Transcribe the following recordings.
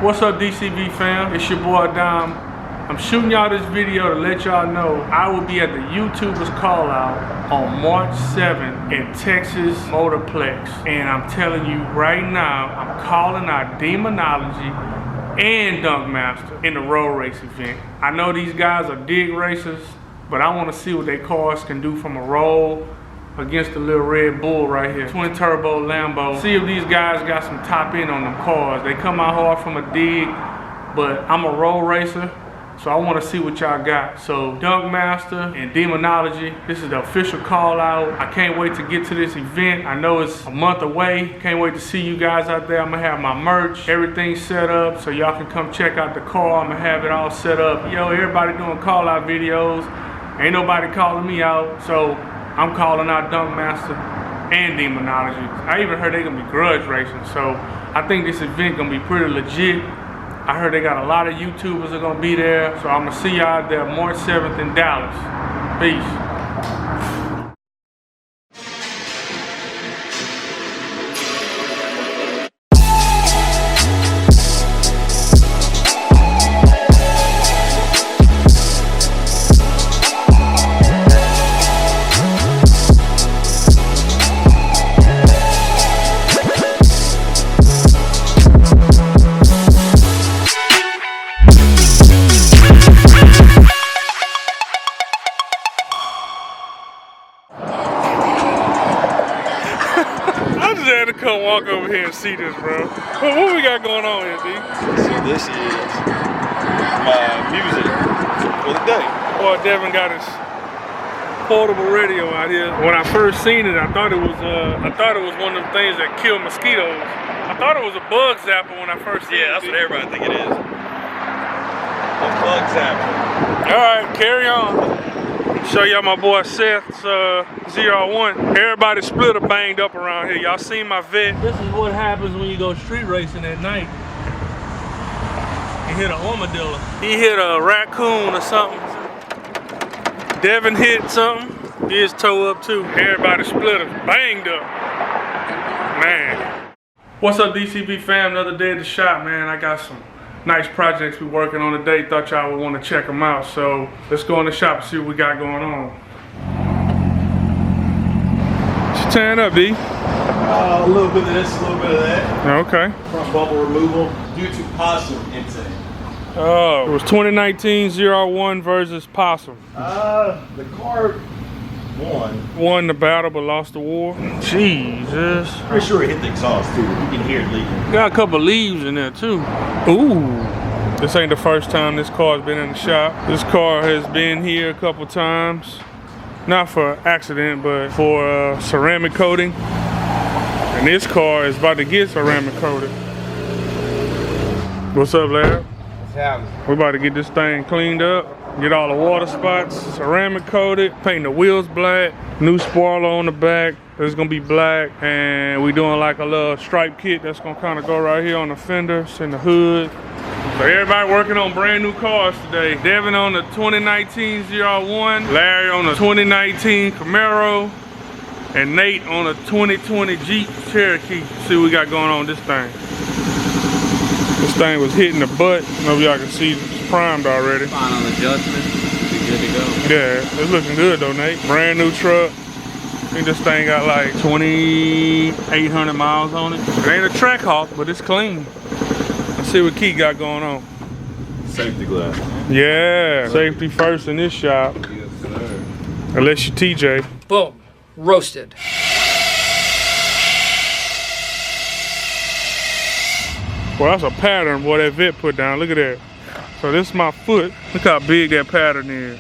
What's up, DCV fam? It's your boy Dom. I'm shooting y'all this video to let y'all know I will be at the YouTubers Call Out on March 7th in Texas Motorplex. And I'm telling you right now, I'm calling out Demonology and Dunkmaster in the road race event. I know these guys are dig racers, but I want to see what their cars can do from a roll against the little Red Bull right here. Twin turbo Lambo. See if these guys got some top end on them cars. They come out hard from a dig, but I'm a roll racer, so I want to see what y'all got. So Dunkmaster and Demonology, this is the official call out. I can't wait to get to this event. I know it's a month away. Can't wait to see you guys out there. I'm gonna have my merch, everything set up, so y'all can come check out the car. I'm gonna have it all set up. Yo, everybody doing call out videos. Ain't nobody calling me out, so I'm calling out Dunkmaster and Demonology. I even heard they gonna be grudge racing, so I think this event gonna be pretty legit. I heard they got a lot of YouTubers that are gonna be there, so I'm gonna see y'all out there March 7th in Dallas. Peace. Come walk over here and see this, bro. What we got going on here, D? See, this is my music for the day. Boy, Devin got his portable radio out here. When I first seen it, I thought it was one of them things that kill mosquitoes. I thought it was a bug zapper when I first seen it. Yeah, that's what everybody think it is. A bug zapper. All right, carry on. Show y'all my boy Seth's ZR1. Everybody split or banged up around here. Y'all seen my vet. This is what happens when you go street racing at night. He hit an armadillo. He hit a raccoon or something. Devin hit something. His toe up too. Everybody split or banged up. Man. What's up, DCV fam? Another day at the shop, man. I got some nice projects we're working on today. Thought y'all would want to check them out. So let's go in the shop and see what we got going on. What you tearing up, D? A little bit of this, a little bit of that. Okay. Front bubble removal due to possum intake. Oh, it was 2019 ZR1 versus Possum. The car won. Won the battle but lost the war. Jesus. Pretty sure it hit the exhaust too. You can hear it leaking. Got a couple leaves in there too. Ooh. This ain't the first time this car's been in the shop. This car has been here a couple times. Not for accident, but for ceramic coating. And this car is about to get ceramic coated. What's up, Larry? What's happening? We're about to get this thing cleaned up. Get all the water spots, ceramic coated, paint the wheels black, new spoiler on the back, it's gonna be black, and we doing like a little stripe kit that's gonna kind of go right here on the fenders and the hood. So everybody working on brand new cars today. Devin on the 2019 ZR1, Larry on the 2019 Camaro, and Nate on the 2020 Jeep Cherokee. See what we got going on with this thing. This thing was hitting the butt. I don't know if y'all can see it's primed already. Final adjustment, be good to go. Yeah, it's looking good though, Nate. Brand new truck. I think this thing got like 2,800 miles on it. It ain't a track hawk, but it's clean. Let's see what Keith got going on. Safety glass. Yeah, safety first in this shop. Yes, sir. Unless you TJ. Boom. Roasted. Well, that's a pattern, boy, that vet put down. Look at that. So this is my foot. Look how big that pattern is.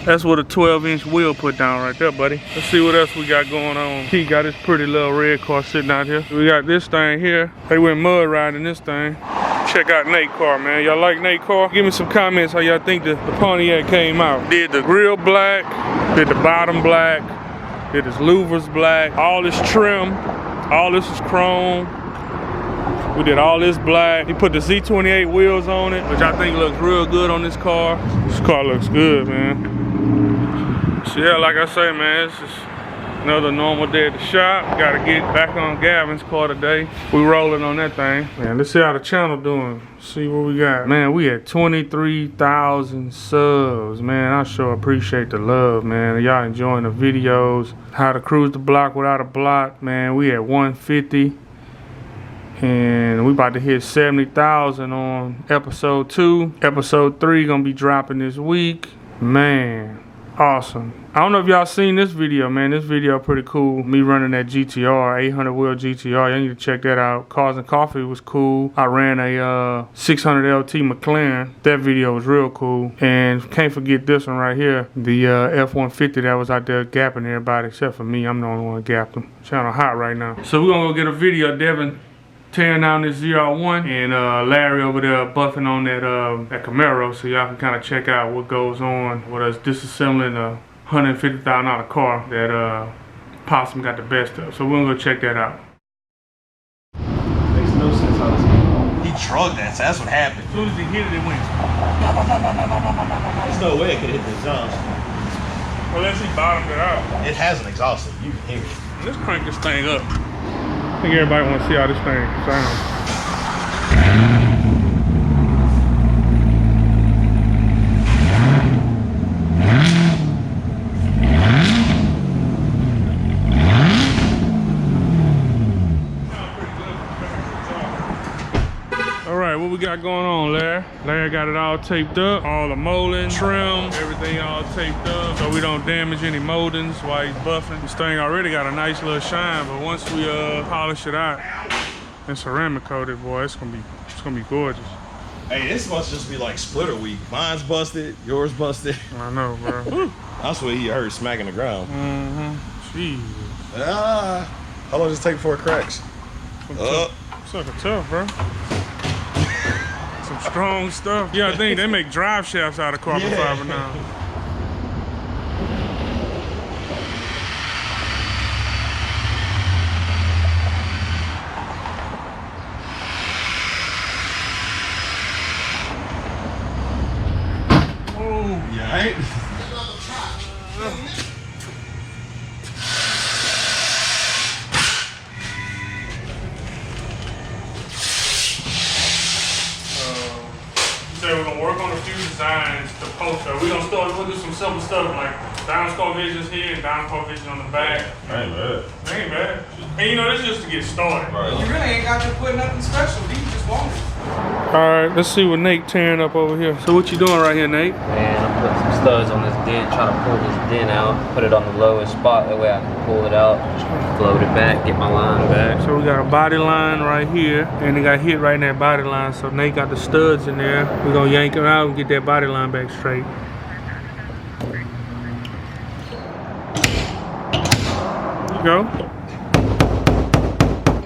That's what a 12-inch wheel put down right there, buddy. Let's see what else we got going on. He got this pretty little red car sitting out here. We got this thing here. They went mud riding this thing. Check out Nate's car, man. Y'all like Nate's car? Give me some comments how y'all think the Pontiac came out. Did the grill black, did the bottom black, did his louvers black, all this trim, all this is chrome. We did all this black. He put the Z28 wheels on it, which I think looks real good on this car. This car looks good, man. So yeah, like I say, man, it's just Another normal day at the shop. Gotta get back on Gavin's car today. We rolling on that thing. Man, let's see how the channel doing. See what we got. Man, we at 23,000 subs. Man, I sure appreciate the love, man. Y'all enjoying the videos. How to cruise the block without a block. Man, we at 150. And we about to hit 70,000 on episode 2. Episode 3 gonna be dropping this week. Man, awesome. I don't know if y'all seen this video, man. This video pretty cool. Me running that GTR, 800 wheel GTR. Y'all need to check that out. Cars and Coffee was cool. I ran a 600 LT McLaren. That video was real cool. And can't forget this one right here. The F-150 that was out there gapping everybody except for me. I'm the only one that gapped them. Channel hot right now. So we're gonna go get a video of Devin tearing down this ZR1 and Larry over there buffing on that Camaro, so y'all can kind of check out what goes on with us disassembling a $150,000 car that Possum got the best of. So we're gonna go check that out. Makes no sense how this came off. He drugged that, so that's what happened. As soon as he hit it, it went. There's no way it could hit the exhaust. Well, unless he bottomed it out. It has an exhaust, so you can hear it. Let's crank this thing up. I think everybody wants to see how this thing sounds. Alright, what we got going on, Larry? Larry got it all taped up, all the molding, trim, everything all taped up so we don't damage any moldings while he's buffing. This thing already got a nice little shine, but once we polish it out and ceramic coat it, boy, it's gonna be gorgeous. Hey, this must just be like splitter week. Mine's busted, yours busted. I know, bro. That's what he heard smacking the ground. Jesus. How long does it take before it cracks? Sucker tough, bro. Some strong stuff. Yeah, I think they make drive shafts out of carbon fiber now. Oh, Yeah, right? we're gonna work on a few designs to post up. We'll do some simple stuff like downscore visions here and downscore vision on the back. Ain't bad. Ain't bad. And you know, this is just to get started. Right. You really ain't got to put nothing special. You just want it. Alright, let's see what Nate tearing up over here. So what you doing right here, Nate? Man, I'm putting some studs on this dent, trying to pull this dent out, put it on the lowest spot, that way I can pull it out, float it back, get my line back. So we got a body line right here, and it got hit right in that body line, so Nate got the studs in there. We're gonna yank it out and get that body line back straight. There you go.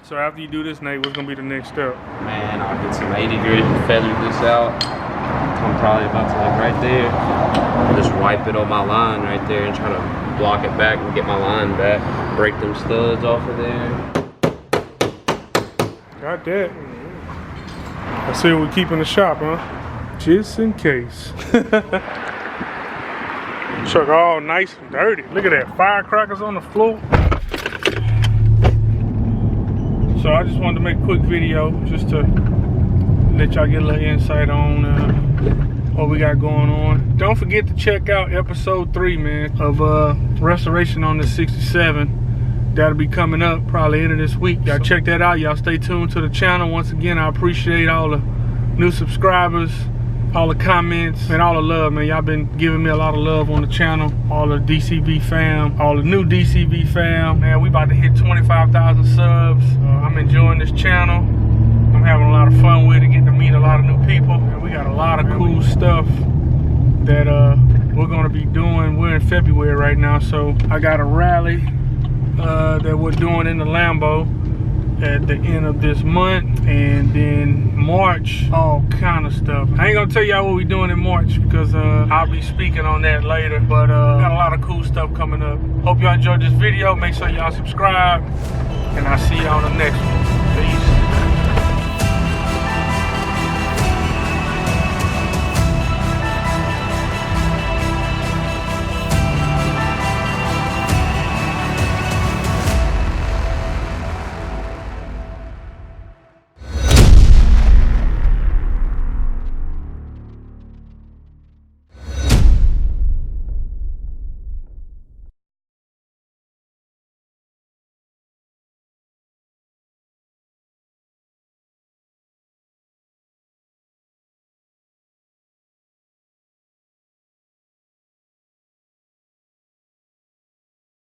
So after you do this, Nate, what's gonna be the next step? Man, I'll get some 80 grit and feather this out. I'm probably about to like right there. I'll just wipe it on my line right there and try to block it back and get my line back. Break them studs off of there. Got that. Let's see what we keep in the shop, huh? Just in case. Truck all nice and dirty. Look at that, firecrackers on the floor. So I just wanted to make a quick video just to let y'all get a little insight on what we got going on. Don't forget to check out episode 3, man, of restoration on the 67. That'll be coming up probably end of this week. Y'all check that out. Y'all stay tuned to the channel. Once again, I appreciate all the new subscribers, all the comments, and all the love, man. Y'all been giving me a lot of love on the channel. All the DCV fam, all the new DCV fam. Man, we about to hit 25,000 subs. I'm enjoying this channel. I'm having a lot of fun with it, getting to meet a lot of new people. And we got a lot of cool stuff that we're gonna be doing. We're in February right now, so I got a rally that we're doing in the Lambo at the end of this month, and then March, all kind of stuff. I ain't gonna tell y'all what we're doing in March because I'll be speaking on that later, but got a lot of cool stuff coming up. Hope y'all enjoyed this video. Make sure y'all subscribe, and I'll see y'all on the next one. Peace.